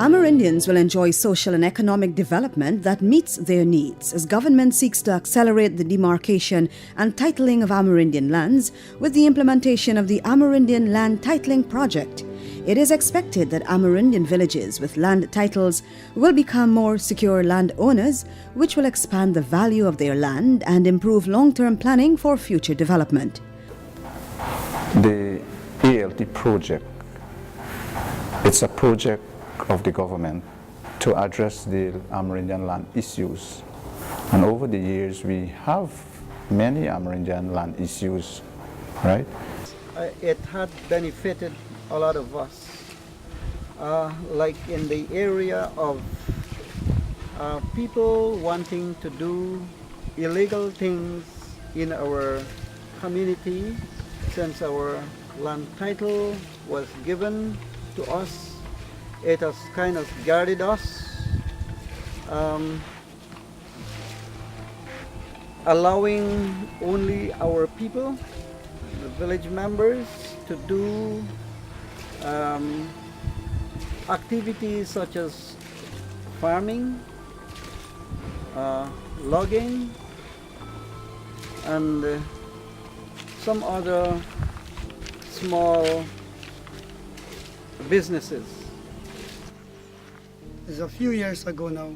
Amerindians will enjoy social and economic development that meets their needs as government seeks to accelerate the demarcation and titling of Amerindian lands with the implementation of the Amerindian Land Titling project. It is expected that Amerindian villages with land titles will become more secure landowners, which will expand the value of their land and improve long-term planning for future development. The ALT project, it's a project of the government to address the Amerindian land issues. And over the years, we have many Amerindian land issues, right? It had benefited a lot of us, like in the area of people wanting to do illegal things in our community. Since our land title was given to us, it has kind of guarded us, allowing only our people, the village members, to do activities such as farming, logging, and some other small businesses. It's a few years ago now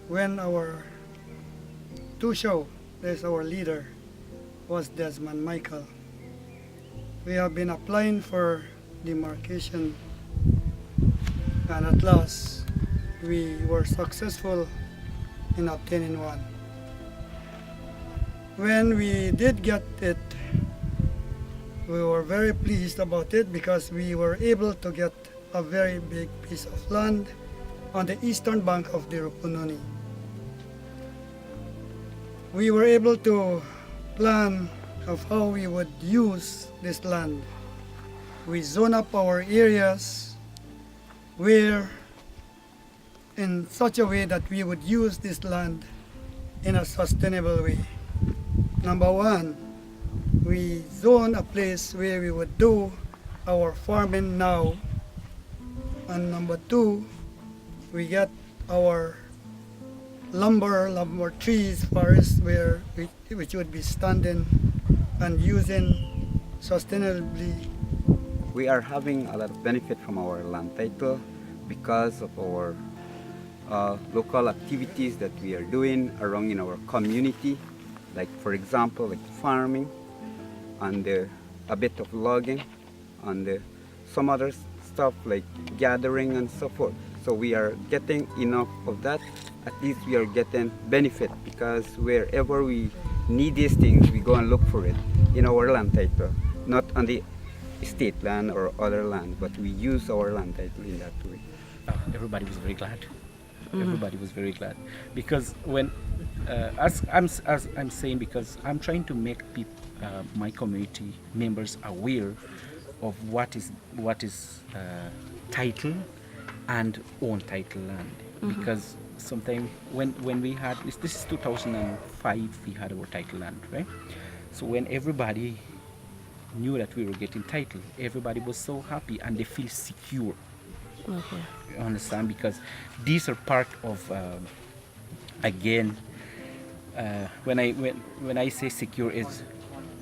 when our Tusho, there's our leader, was Desmond Michael. We have been applying for demarcation, and at last we were successful in obtaining one. When we did get it, we were very pleased about it because we were able to get a very big piece of land on the eastern bank of the Rupununi. We were able to plan of how we would use this land. We zone up our areas where in such a way that we would use this land in a sustainable way. Number one, we zone a place where we would do our farming now. And number two, we get our lumber trees, forests which would be standing and using sustainably. We are having a lot of benefit from our land title because of our local activities that we are doing around in our community, like for example, like farming and a bit of logging and some other stuff like gathering and so forth. So we are getting enough of that. At least we are getting benefit because wherever we need these things, we go and look for it in our land title, not on the state land or other land, but we use our land title in that way. Everybody was very glad. Everybody was very glad because when, as I'm saying, because I'm trying to make my community members aware of what is title and own title land. Because sometimes when we had this is 2005, we had our title land, right? So when everybody knew that we were getting title, everybody was so happy and they feel secure. Okay. You understand? Because these are part of again when I say secure is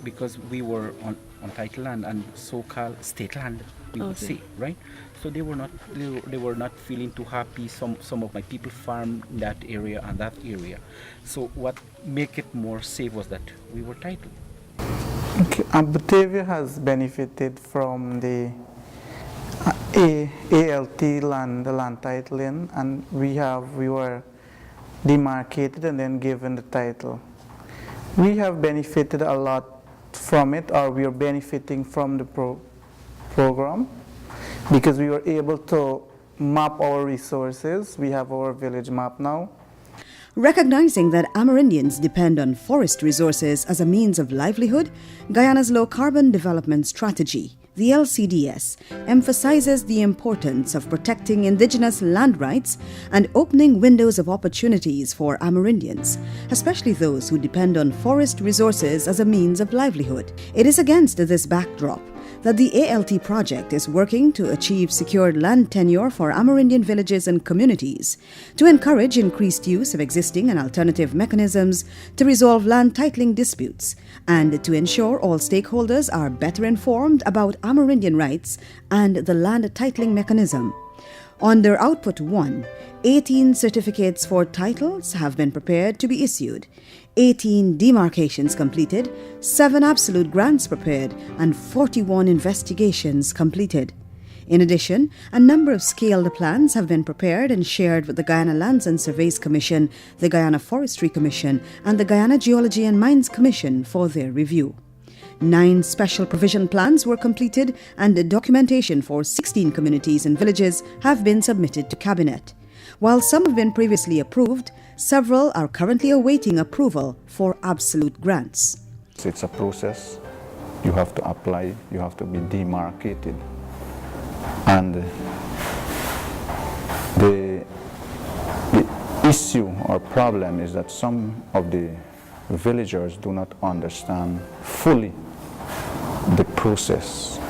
because we were on title land and so-called state land, we would say, right? So they were not feeling too happy. Some of my people farm in that area and that area. So what make it more safe was that we were titled. Okay, Batavia has benefited from the ALT land, the land titling, and we were demarcated and then given the title. We have benefited a lot from it, or we are benefiting from the program because we were able to map our resources. We have our village map now. Recognizing that Amerindians depend on forest resources as a means of livelihood, Guyana's Low Carbon Development Strategy, the LCDS, emphasizes the importance of protecting indigenous land rights and opening windows of opportunities for Amerindians, especially those who depend on forest resources as a means of livelihood. It is against this backdrop that the ALT project is working to achieve secured land tenure for Amerindian villages and communities, to encourage increased use of existing and alternative mechanisms to resolve land titling disputes, and to ensure all stakeholders are better informed about Amerindian rights and the land titling mechanism. Under Output 1, 18 certificates for titles have been prepared to be issued, 18 demarcations completed, 7 absolute grants prepared, and 41 investigations completed. In addition, a number of scaled plans have been prepared and shared with the Guyana Lands and Surveys Commission, the Guyana Forestry Commission, and the Guyana Geology and Mines Commission for their review. 9 special provision plans were completed, and the documentation for 16 communities and villages have been submitted to Cabinet. While some have been previously approved, several are currently awaiting approval for absolute grants. It's a process. You have to apply, you have to be demarcated. And the issue or problem is that some of the villagers do not understand fully the process.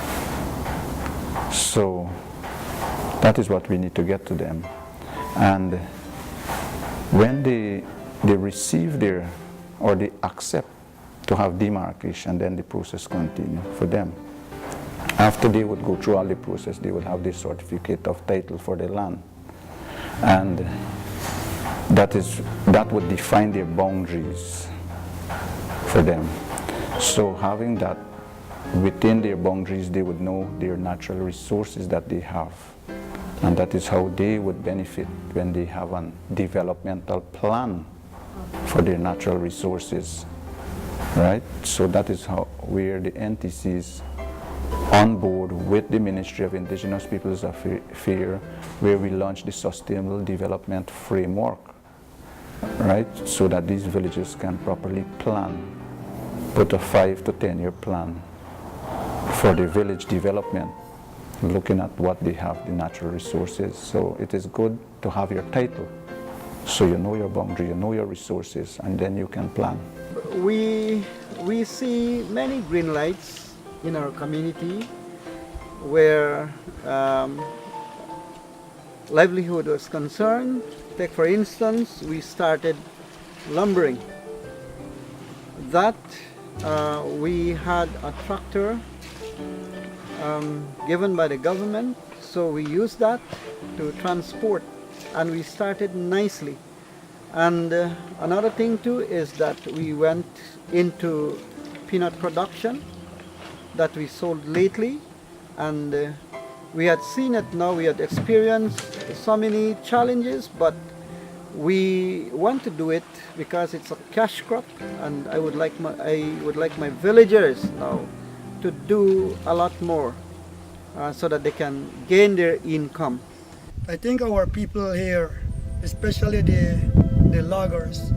So that is what we need to get to them. And when they receive their, or they accept to have demarcation, then the process continues for them. After they would go through all the process, they would have the certificate of title for the land. And that would define their boundaries for them. So having that within their boundaries, they would know their natural resources that they have. And that is how they would benefit when they have a developmental plan for their natural resources, right? So that is how where the NTCs on board with the Ministry of Indigenous Peoples Affairs, where we launched the Sustainable Development Framework, right? So that these villages can properly plan, put a 5 to 10 year plan for the village development, looking at what they have, the natural resources. So it is good to have your title, so you know your boundary, you know your resources, and then you can plan. We see many green lights in our community where livelihood was concerned. Take for instance, we started lumbering. That we had a tractor given by the government, so we used that to transport, and we started nicely. And another thing too is that we went into peanut production that we sold lately, and we had seen it now, we had experienced so many challenges, but we want to do it because it's a cash crop, and I would like my villagers now to do a lot more so that they can gain their income. I think our people here, especially the loggers,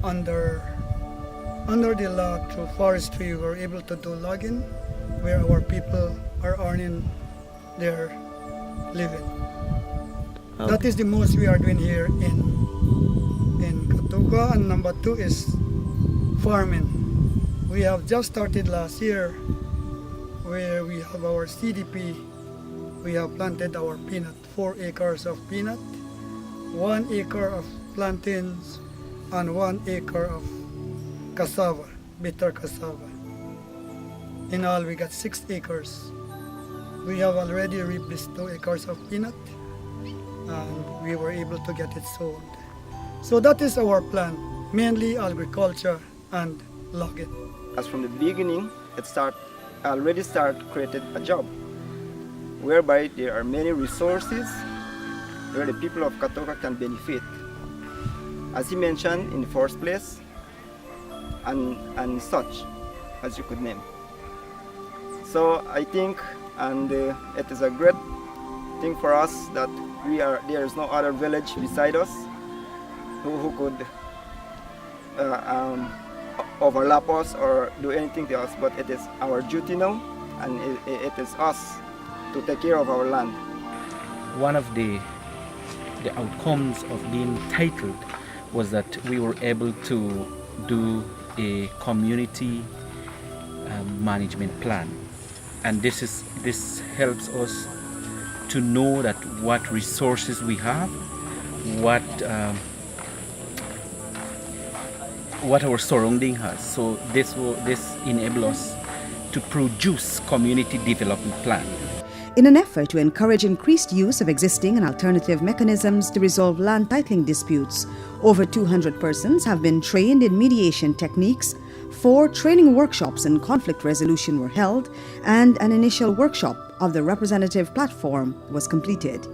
under the law through forestry, were able to do logging, where our people are earning their living. Okay. That is the most we are doing here in Katuka. And number 2 is farming. We have just started last year, where we have our CDP. We have planted our peanut, 4 acres of peanut, 1 acre of plantains, and 1 acre of cassava, bitter cassava. In all, we got 6 acres. We have already reaped these 2 acres of peanut, and we were able to get it sold. So that is our plan, mainly agriculture and logging. As from the beginning, already created a job, whereby there are many resources where the people of Katoka can benefit. As he mentioned in the first place, and such as you could name. So I think, and it is a great thing for us that there is no other village beside us who could overlap us or do anything to us, but it is our duty now, and it is us to take care of our land. One of the outcomes of being titled was that we were able to do a community management plan. and this helps us to know that what resources we have, what our surrounding has. So this enable us to produce community development plan. In an effort to encourage increased use of existing and alternative mechanisms to resolve land titling disputes, over 200 persons have been trained in mediation techniques. 4 training workshops in conflict resolution were held, and an initial workshop of the representative platform was completed.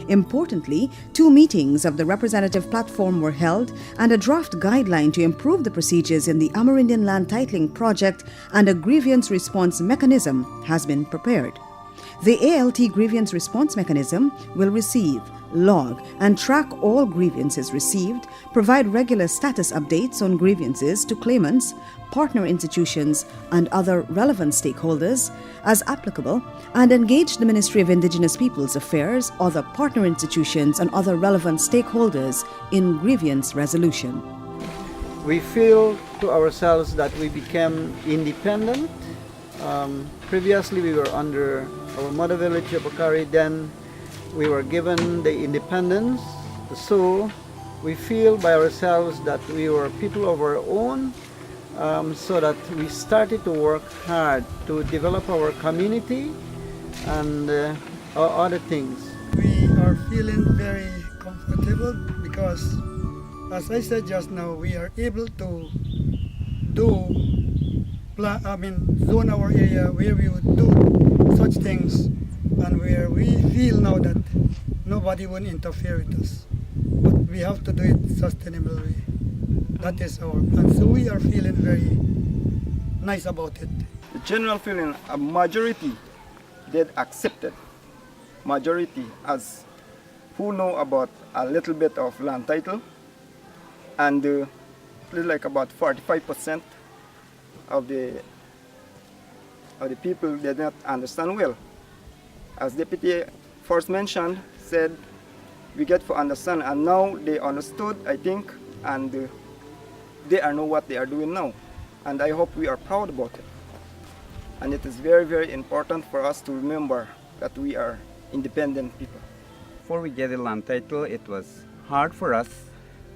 Importantly, 2 meetings of the representative platform were held, and a draft guideline to improve the procedures in the Amerindian Land Titling project and a grievance response mechanism has been prepared. The ALT grievance response mechanism will receive, log, and track all grievances received, provide regular status updates on grievances to claimants, partner institutions, and other relevant stakeholders as applicable, and engage the Ministry of Indigenous Peoples Affairs, other partner institutions, and other relevant stakeholders in grievance resolution. We feel to ourselves that we became independent. Previously we were under our mother village, Yopokari, then we were given the independence. So we feel by ourselves that we were people of our own, so that we started to work hard to develop our community and other things. We are feeling very comfortable because, as I said just now, we are able to zone our area where we would do such things, and where we feel now that nobody will interfere with us. But we have to do it sustainably. That is our plan. So we are feeling very nice about it. The general feeling, a majority did accept it. Majority as who know about a little bit of land title, and like about 45% of the people did not understand well. As Deputy first mentioned, said we get to understand, and now they understood, I think, and they know what they are doing now. And I hope we are proud about it. And it is very, very important for us to remember that we are independent people. Before we get a land title, it was hard for us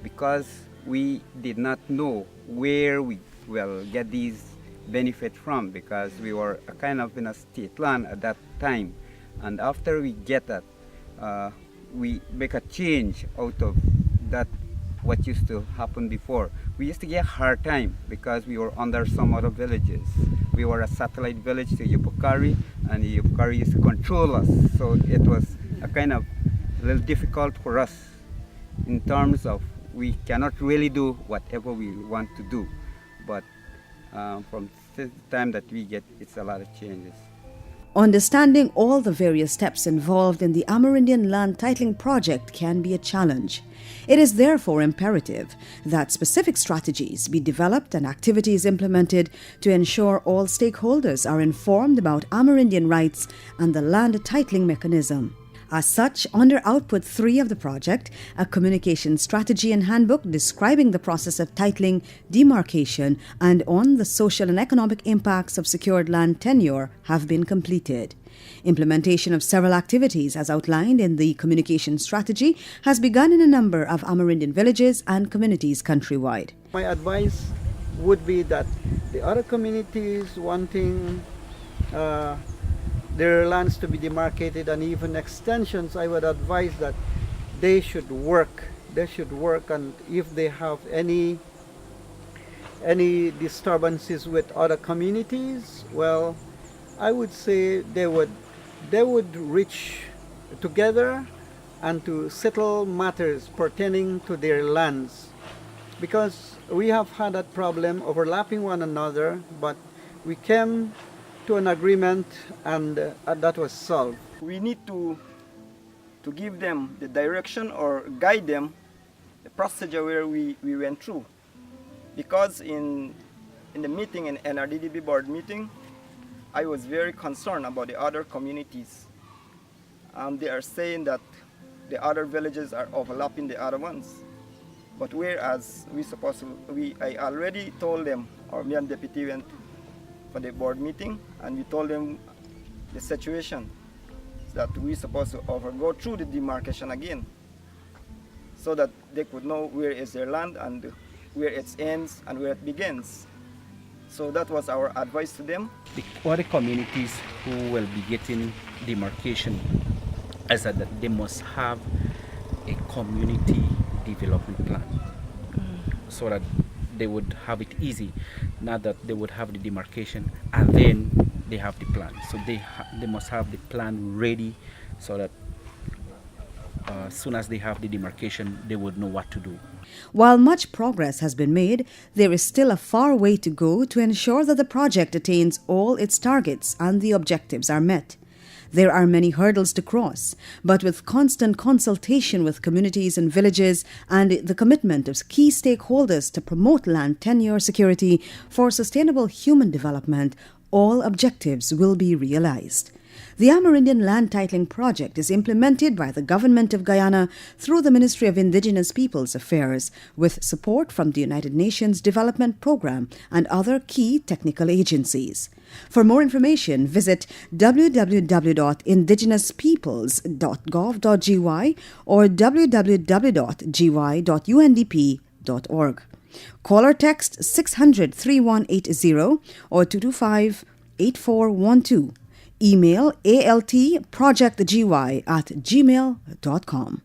because we did not know where we will get these benefits from, because we were kind of in a state land at that time. And after we get that, we make a change out of that, what used to happen before. We used to get a hard time because we were under some other villages. We were a satellite village to Yopokari, and Yopokari used to control us. So it was a kind of a little difficult for us in terms of we cannot really do whatever we want to do. But from the time that we get, it's a lot of changes. Understanding all the various steps involved in the Amerindian Land Titling project can be a challenge. It is therefore imperative that specific strategies be developed and activities implemented to ensure all stakeholders are informed about Amerindian rights and the land titling mechanism. As such, under Output 3 of the project, a communication strategy and handbook describing the process of titling, demarcation, and on the social and economic impacts of secured land tenure have been completed. Implementation of several activities as outlined in the communication strategy has begun in a number of Amerindian villages and communities countrywide. My advice would be that the other communities wanting their lands to be demarcated and even extensions, I would advise that they should work. And if they have any disturbances with other communities, well, I would say they would reach together and to settle matters pertaining to their lands, because we have had that problem overlapping one another, but we came to an agreement, and that was solved. We need to give them the direction or guide them the procedure where we went through. Because in the meeting, in NRDDB board meeting, I was very concerned about the other communities. They are saying that the other villages are overlapping the other ones. But whereas I already told them, or me and deputy went for the board meeting, and we told them the situation that we're supposed to go through the demarcation again, so that they could know where is their land and where it ends and where it begins. So that was our advice to them. The other communities who will be getting demarcation, I said that they must have a community development plan so that they would have it easy. Not that they would have the demarcation and then they have the plan. So they must have the plan ready so that as soon as they have the demarcation, they would know what to do. While much progress has been made, there is still a far way to go to ensure that the project attains all its targets and the objectives are met. There are many hurdles to cross, but with constant consultation with communities and villages and the commitment of key stakeholders to promote land tenure security for sustainable human development, all objectives will be realized. The Amerindian Land Titling project is implemented by the Government of Guyana through the Ministry of Indigenous Peoples Affairs with support from the United Nations Development Programme and other key technical agencies. For more information, visit www.indigenouspeoples.gov.gy or www.gy.undp.org. Call or text 600-3180 or 225-8412. Email altprojectgy@gmail.com.